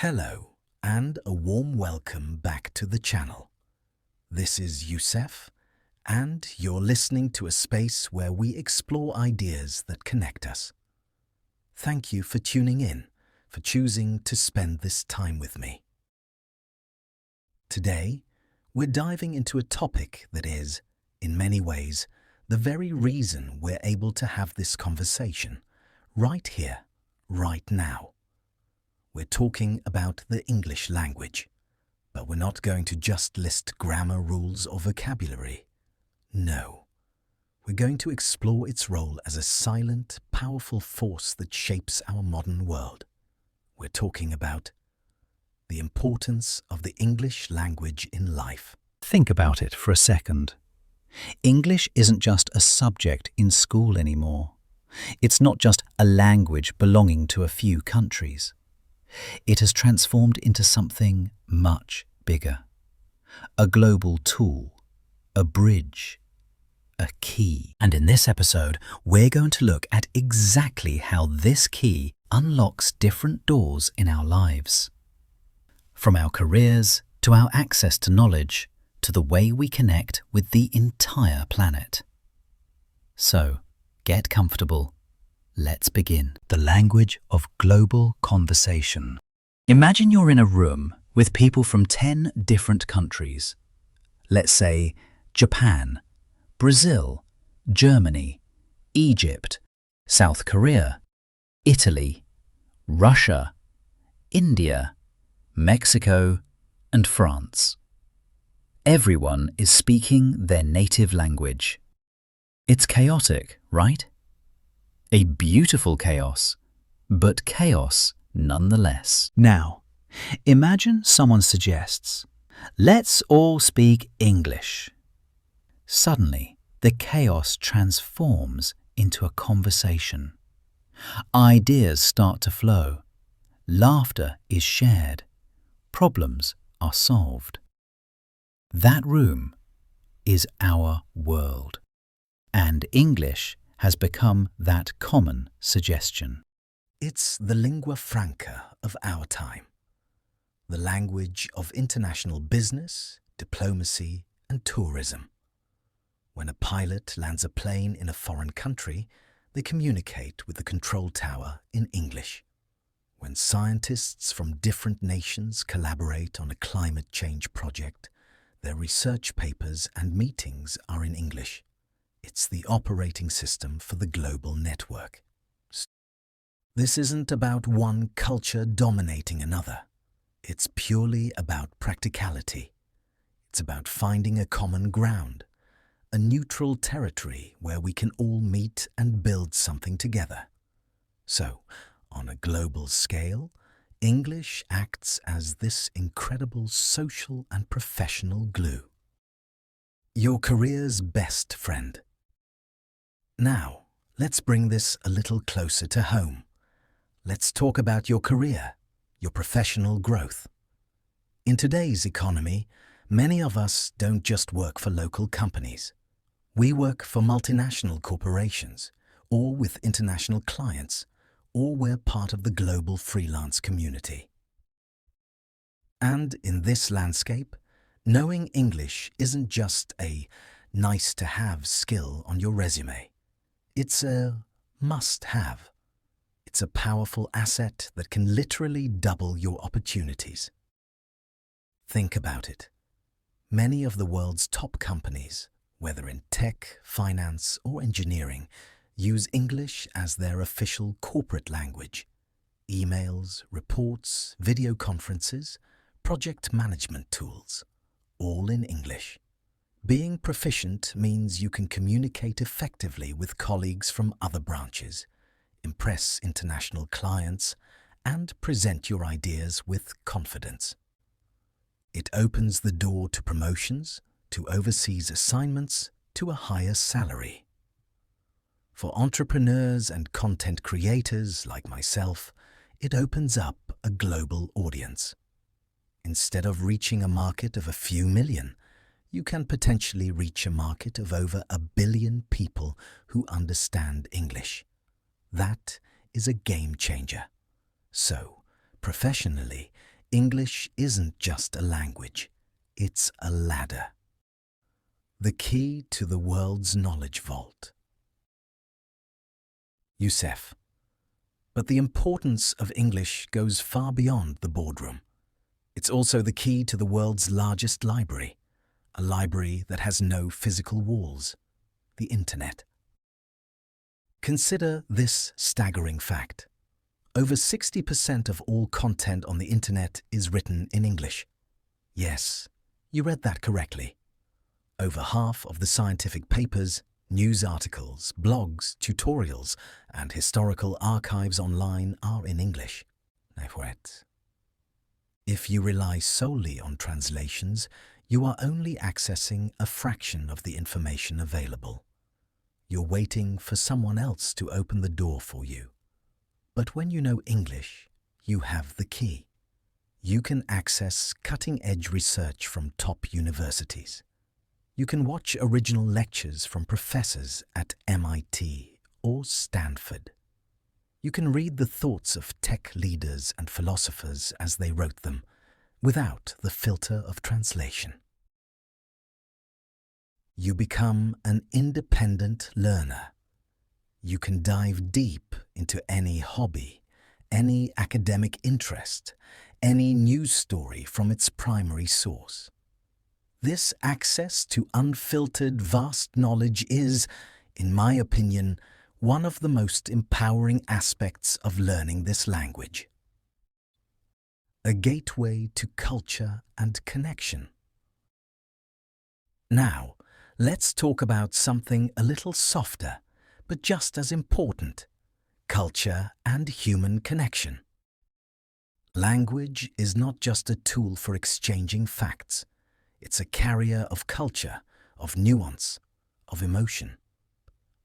Hello, and a warm welcome back to the channel. This is Youssef, and you're listening to a space where we explore ideas that connect us. Thank you for tuning in, for choosing to spend this time with me. Today, we're diving into a topic that is, in many ways, the very reason we're able to have this conversation, right here, right now. We're talking about the English language, but we're not going to just list grammar rules or vocabulary. No, we're going to explore its role as a silent, powerful force that shapes our modern world. We're talking about the importance of the English language in life. Think about it for a second. English isn't just a subject in school anymore. It's not just a language belonging to a few countries. It has transformed into something much bigger. A global tool, a bridge, a key. And in this episode, we're going to look at exactly how this key unlocks different doors in our lives. From our careers, to our access to knowledge, to the way we connect with the entire planet. So, get comfortable. Let's begin. The language of global conversation. Imagine you're in a room with people from 10 different countries. Let's say Japan, Brazil, Germany, Egypt, South Korea, Italy, Russia, India, Mexico, and France. Everyone is speaking their native language. It's chaotic, right? A beautiful chaos, but chaos nonetheless. Now, imagine someone suggests, "Let's all speak English." Suddenly, the chaos transforms into a conversation. Ideas start to flow. Laughter is shared. Problems are solved. That room is our world, and English has become that common suggestion. It's the lingua franca of our time, the language of international business, diplomacy, and tourism. When a pilot lands a plane in a foreign country, they communicate with the control tower in English. When scientists from different nations collaborate on a climate change project, their research papers and meetings are in English. It's the operating system for the global network. This isn't about one culture dominating another. It's purely about practicality. It's about finding a common ground, a neutral territory where we can all meet and build something together. So, on a global scale, English acts as this incredible social and professional glue. Your career's best friend. Now, let's bring this a little closer to home. Let's talk about your career, your professional growth. In today's economy, many of us don't just work for local companies. We work for multinational corporations, or with international clients, or we're part of the global freelance community. And in this landscape, knowing English isn't just a nice-to-have skill on your resume. It's a must-have. It's a powerful asset that can literally double your opportunities. Think about it. Many of the world's top companies, whether in tech, finance, or engineering, use English as their official corporate language. Emails, reports, video conferences, project management tools, all in English. Being proficient means you can communicate effectively with colleagues from other branches, impress international clients, and present your ideas with confidence. It opens the door to promotions, to overseas assignments, to a higher salary. For entrepreneurs and content creators like myself, it opens up a global audience. Instead of reaching a market of a few million, you can potentially reach a market of over 1 billion people who understand English. That is a game changer. So, professionally, English isn't just a language, it's a ladder. The key to the world's knowledge vault. Youssef. But the importance of English goes far beyond the boardroom. It's also the key to the world's largest library, a library that has no physical walls, the Internet. Consider this staggering fact. Over 60% of all content on the Internet is written in English. Yes, you read that correctly. Over half of the scientific papers, news articles, blogs, tutorials, and historical archives online are in English. If you rely solely on translations, you are only accessing a fraction of the information available. You're waiting for someone else to open the door for you. But when you know English, you have the key. You can access cutting-edge research from top universities. You can watch original lectures from professors at MIT or Stanford. You can read the thoughts of tech leaders and philosophers as they wrote them, without the filter of translation. You become an independent learner. You can dive deep into any hobby, any academic interest, any news story from its primary source. This access to unfiltered, vast knowledge is, in my opinion, one of the most empowering aspects of learning this language. A gateway to culture and connection. Now, let's talk about something a little softer, but just as important: culture and human connection. Language is not just a tool for exchanging facts. It's a carrier of culture, of nuance, of emotion.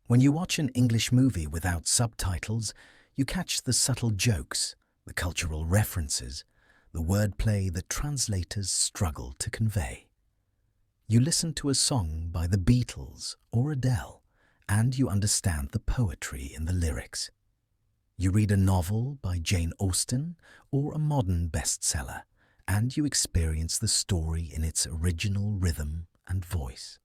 When you watch an English movie without subtitles, you catch the subtle jokes, the cultural references, the wordplay that translators struggle to convey. You listen to a song by the Beatles or Adele, and you understand the poetry in the lyrics. You read a novel by Jane Austen or a modern bestseller, and you experience the story in its original rhythm and voice.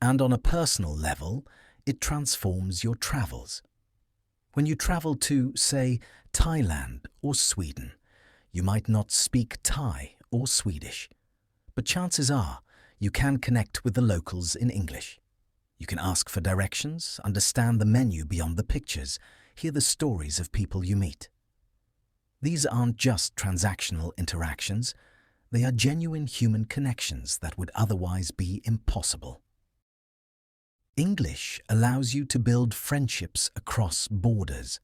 And on a personal level, it transforms your travels. When you travel to, say, Thailand or Sweden, you might not speak Thai or Swedish, but chances are you can connect with the locals in English. You can ask for directions, understand the menu beyond the pictures, hear the stories of people you meet. These aren't just transactional interactions, they are genuine human connections that would otherwise be impossible. English allows you to build friendships across borders.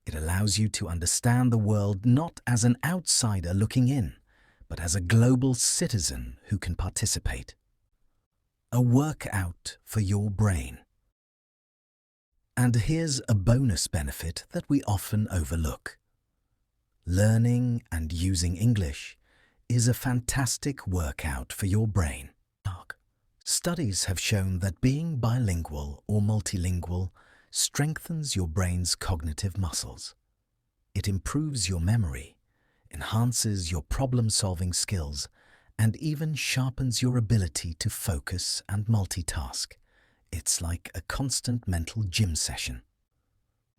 It allows you to understand the world not as an outsider looking in, but as a global citizen who can participate. A workout for your brain. And here's a bonus benefit that we often overlook. Learning and using English is a fantastic workout for your brain. Studies have shown that being bilingual or multilingual strengthens your brain's cognitive muscles. It improves your memory, enhances your problem-solving skills, and even sharpens your ability to focus and multitask. It's like a constant mental gym session.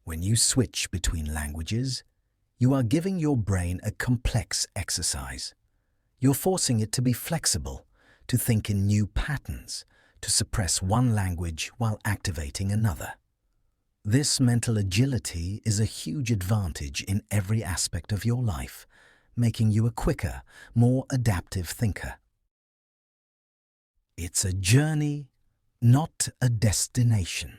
When you switch between languages, you are giving your brain a complex exercise. You're forcing it to be flexible, to think in new patterns, to suppress one language while activating another. This mental agility is a huge advantage in every aspect of your life, making you a quicker, more adaptive thinker. It's a journey, not a destination.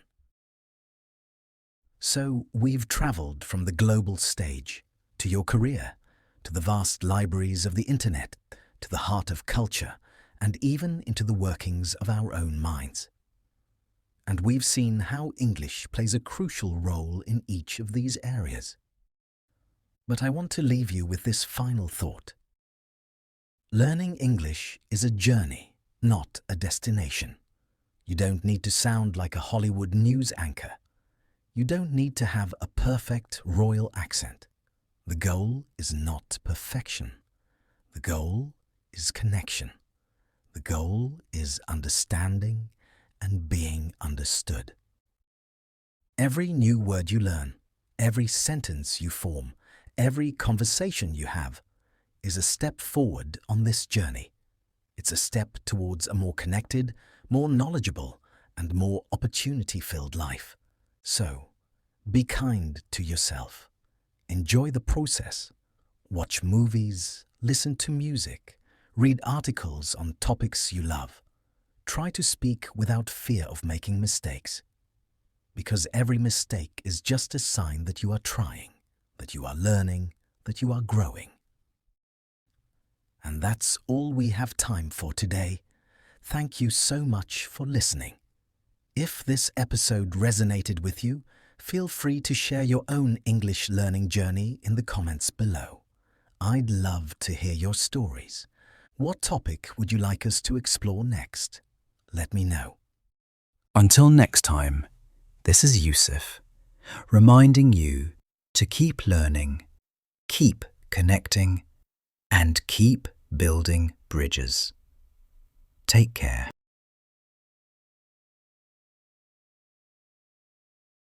So we've traveled from the global stage to your career, to the vast libraries of the Internet, to the heart of culture, and even into the workings of our own minds. And we've seen how English plays a crucial role in each of these areas. But I want to leave you with this final thought. Learning English is a journey, not a destination. You don't need to sound like a Hollywood news anchor. You don't need to have a perfect royal accent. The goal is not perfection. The goal is connection. The goal is understanding and being understood. Every new word you learn, every sentence you form, every conversation you have is a step forward on this journey. It's a step towards a more connected, more knowledgeable, and more opportunity-filled life. So, be kind to yourself. Enjoy the process. Watch movies, listen to music, read articles on topics you love. Try to speak without fear of making mistakes. Because every mistake is just a sign that you are trying, that you are learning, that you are growing. And that's all we have time for today. Thank you so much for listening. If this episode resonated with you, feel free to share your own English learning journey in the comments below. I'd love to hear your stories. What topic would you like us to explore next? Let me know. Until next time, this is Yusuf, reminding you to keep learning, keep connecting, and keep building bridges. Take care.